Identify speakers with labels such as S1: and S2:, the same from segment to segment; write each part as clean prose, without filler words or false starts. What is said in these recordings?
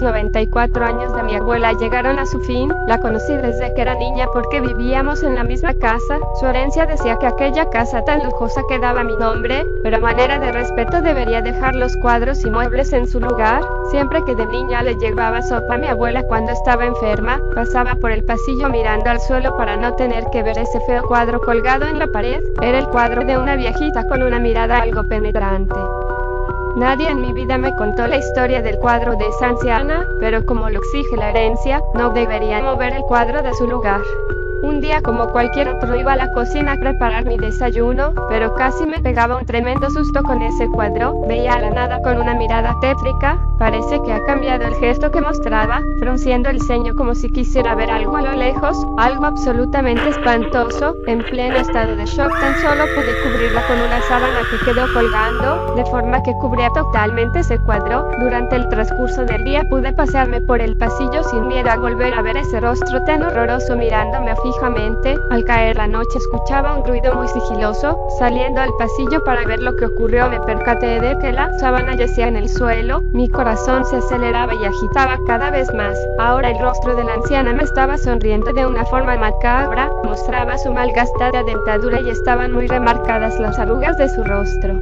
S1: Los 94 años de mi abuela llegaron a su fin. La conocí desde que era niña porque vivíamos en la misma casa. Su herencia decía que aquella casa tan lujosa quedaba a mi nombre, pero a manera de respeto debería dejar los cuadros y muebles en su lugar. Siempre que de niña le llevaba sopa a mi abuela cuando estaba enferma, pasaba por el pasillo mirando al suelo para no tener que ver ese feo cuadro colgado en la pared. Era el cuadro de una viejita con una mirada algo penetrante. Nadie en mi vida me contó la historia del cuadro de esa anciana, pero como lo exige la herencia, no debería mover el cuadro de su lugar. Un día como cualquier otro iba a la cocina a preparar mi desayuno, pero casi me pegaba un tremendo susto con ese cuadro. Veía a la nada con una mirada tétrica. Parece que ha cambiado el gesto que mostraba, frunciendo el ceño como si quisiera ver algo a lo lejos, algo absolutamente espantoso. En pleno estado de shock tan solo pude cubrirla con una sábana que quedó colgando, de forma que cubría totalmente ese cuadro. Durante el transcurso del día pude pasearme por el pasillo sin miedo a volver a ver ese rostro tan horroroso mirándome fijamente. Al caer la noche escuchaba un ruido muy sigiloso. Saliendo al pasillo para ver lo que ocurrió me percaté de que la sábana yacía en el suelo. Mi corazón se aceleraba y agitaba cada vez más. Ahora el rostro de la anciana me estaba sonriendo de una forma macabra. Mostraba su malgastada dentadura y estaban muy remarcadas las arrugas de su rostro.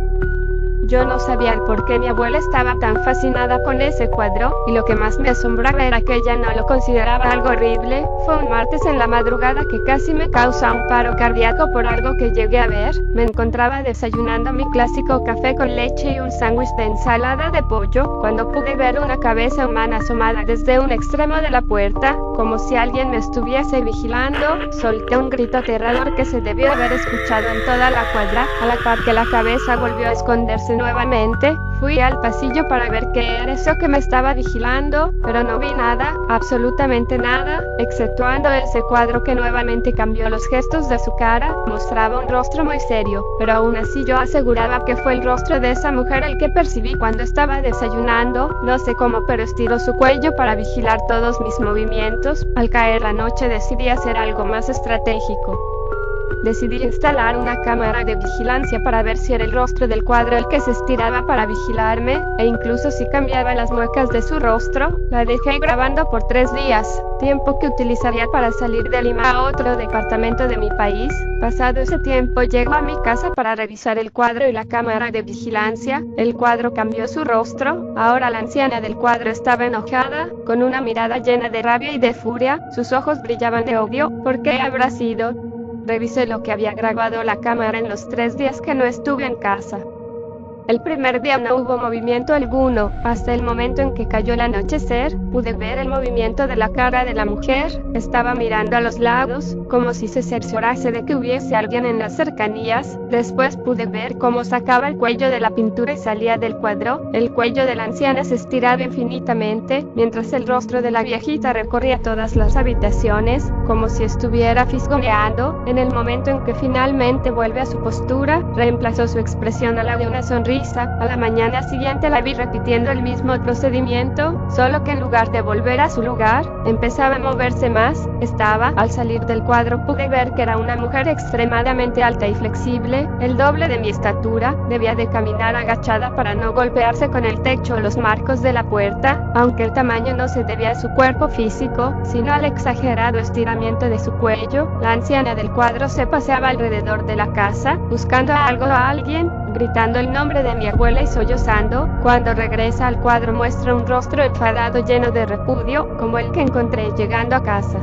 S1: Yo no sabía el por qué mi abuela estaba tan fascinada con ese cuadro, y lo que más me asombraba era que ella no lo consideraba algo horrible. Fue un martes en la madrugada que casi me causa un paro cardíaco por algo que llegué a ver. Me encontraba desayunando mi clásico café con leche y un sándwich de ensalada de pollo, cuando pude ver una cabeza humana asomada desde un extremo de la puerta, como si alguien me estuviese vigilando. Solté un grito aterrador que se debió haber escuchado en toda la cuadra. A la par que la cabeza volvió a esconderse nuevamente, fui al pasillo para ver qué era eso que me estaba vigilando, pero no vi nada, absolutamente nada, exceptuando ese cuadro que nuevamente cambió los gestos de su cara. Mostraba un rostro muy serio, pero aún así yo aseguraba que fue el rostro de esa mujer el que percibí cuando estaba desayunando. No sé cómo, pero estiró su cuello para vigilar todos mis movimientos. Al caer la noche decidí hacer algo más estratégico. Decidí instalar una cámara de vigilancia para ver si era el rostro del cuadro el que se estiraba para vigilarme, e incluso si cambiaba las muecas de su rostro. La dejé grabando por 3 días, tiempo que utilizaría para salir de Lima a otro departamento de mi país. Pasado ese tiempo llego a mi casa para revisar el cuadro y la cámara de vigilancia. El cuadro cambió su rostro. Ahora la anciana del cuadro estaba enojada, con una mirada llena de rabia y de furia. Sus ojos brillaban de odio. ¿Por qué habrá sido? Revisé lo que había grabado la cámara en los 3 días que no estuve en casa. El primer día no hubo movimiento alguno. Hasta el momento en que cayó el anochecer, pude ver el movimiento de la cara de la mujer. Estaba mirando a los lados, como si se cerciorase de que hubiese alguien en las cercanías. Después pude ver cómo sacaba el cuello de la pintura y salía del cuadro. El cuello de la anciana se estiraba infinitamente, mientras el rostro de la viejita recorría todas las habitaciones, como si estuviera fisgoneando. En el momento en que finalmente vuelve a su postura, reemplazó su expresión a la de una sonrisa. A la mañana siguiente la vi repitiendo el mismo procedimiento, solo que en lugar de volver a su lugar, empezaba a moverse más. Al salir del cuadro pude ver que era una mujer extremadamente alta y flexible, el doble de mi estatura. Debía de caminar agachada para no golpearse con el techo o los marcos de la puerta, aunque el tamaño no se debía a su cuerpo físico, sino al exagerado estiramiento de su cuello. La anciana del cuadro se paseaba alrededor de la casa, buscando algo o a alguien, gritando el nombre de mi abuela y sollozando. Cuando regresa al cuadro muestra un rostro enfadado lleno de repudio, como el que encontré llegando a casa.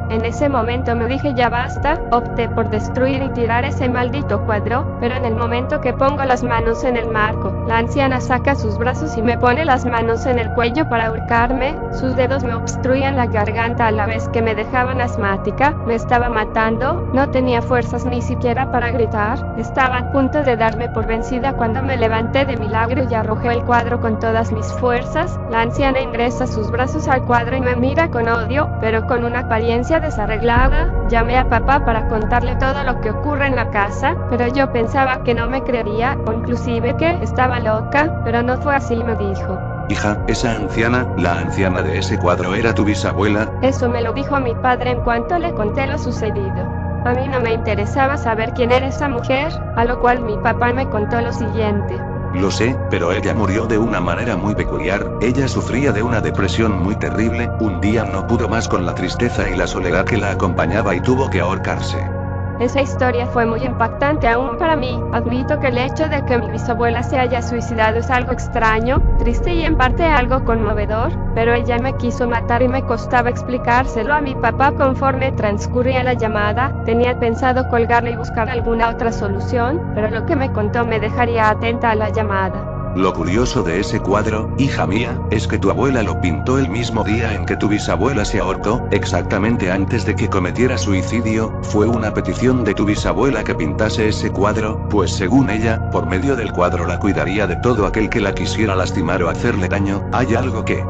S1: En ese momento me dije ya basta. Opté por destruir y tirar ese maldito cuadro, pero en el momento que pongo las manos en el marco, la anciana saca sus brazos y me pone las manos en el cuello para ahorcarme. Sus dedos me obstruían la garganta a la vez que me dejaban asmática. Me estaba matando. No tenía fuerzas ni siquiera para gritar. Estaba a punto de darme por vencida cuando me levanté de milagro y arrojé el cuadro con todas mis fuerzas. La anciana ingresa sus brazos al cuadro y me mira con odio, pero con una apariencia desarreglada. Llamé a papá para contarle todo lo que ocurre en la casa, pero yo pensaba que no me creería, o inclusive que estaba loca, pero no fue así. Me dijo:
S2: hija, esa anciana, la anciana de ese cuadro, ¿era tu bisabuela?
S1: Eso me lo dijo mi padre en cuanto le conté lo sucedido. A mí no me interesaba saber quién era esa mujer, a lo cual mi papá me contó lo siguiente.
S2: Lo sé, pero ella murió de una manera muy peculiar. Ella sufría de una depresión muy terrible, un día no pudo más con la tristeza y la soledad que la acompañaba y tuvo que ahorcarse.
S1: Esa historia fue muy impactante aún para mí. Admito que el hecho de que mi bisabuela se haya suicidado es algo extraño, triste y en parte algo conmovedor, pero ella me quiso matar y me costaba explicárselo a mi papá conforme transcurría la llamada. Tenía pensado colgarle y buscar alguna otra solución, pero lo que me contó me dejaría atenta a la llamada.
S2: Lo curioso de ese cuadro, hija mía, es que tu abuela lo pintó el mismo día en que tu bisabuela se ahorcó, exactamente antes de que cometiera suicidio. Fue una petición de tu bisabuela que pintase ese cuadro, pues según ella, por medio del cuadro la cuidaría de todo aquel que la quisiera lastimar o hacerle daño. Hay algo que...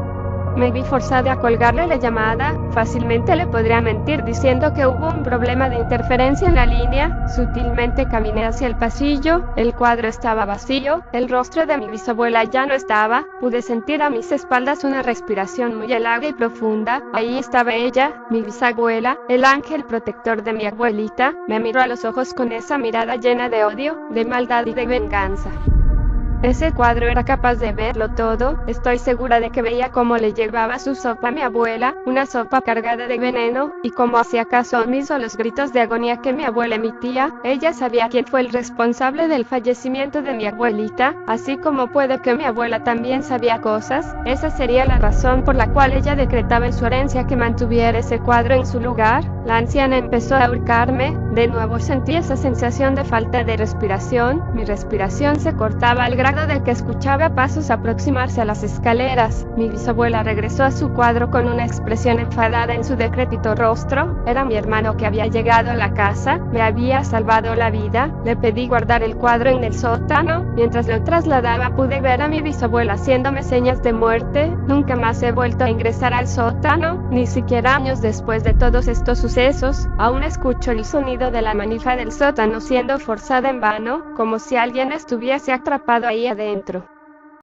S1: Me vi forzada a colgarle la llamada. Fácilmente le podría mentir diciendo que hubo un problema de interferencia en la línea. Sutilmente caminé hacia el pasillo, el cuadro estaba vacío, el rostro de mi bisabuela ya no estaba, pude sentir a mis espaldas una respiración muy helada y profunda. Ahí estaba ella, mi bisabuela, el ángel protector de mi abuelita. Me miró a los ojos con esa mirada llena de odio, de maldad y de venganza. Ese cuadro era capaz de verlo todo. Estoy segura de que veía cómo le llevaba su sopa a mi abuela, una sopa cargada de veneno, y cómo hacía caso omiso a los gritos de agonía que mi abuela emitía. Ella sabía quién fue el responsable del fallecimiento de mi abuelita, así como puede que mi abuela también sabía cosas. Esa sería la razón por la cual ella decretaba en su herencia que mantuviera ese cuadro en su lugar. La anciana empezó a ahorcarme. De nuevo sentí esa sensación de falta de respiración. Mi respiración se cortaba al grado de que escuchaba pasos aproximarse a las escaleras. Mi bisabuela regresó a su cuadro con una expresión enfadada en su decrépito rostro. Era mi hermano que había llegado a la casa, me había salvado la vida. Le pedí guardar el cuadro en el sótano. Mientras lo trasladaba pude ver a mi bisabuela haciéndome señas de muerte. Nunca más he vuelto a ingresar al sótano, ni siquiera años después de todos estos sucesos. Aún escucho el sonido de la manija del sótano siendo forzada en vano, como si alguien estuviese atrapado ahí adentro.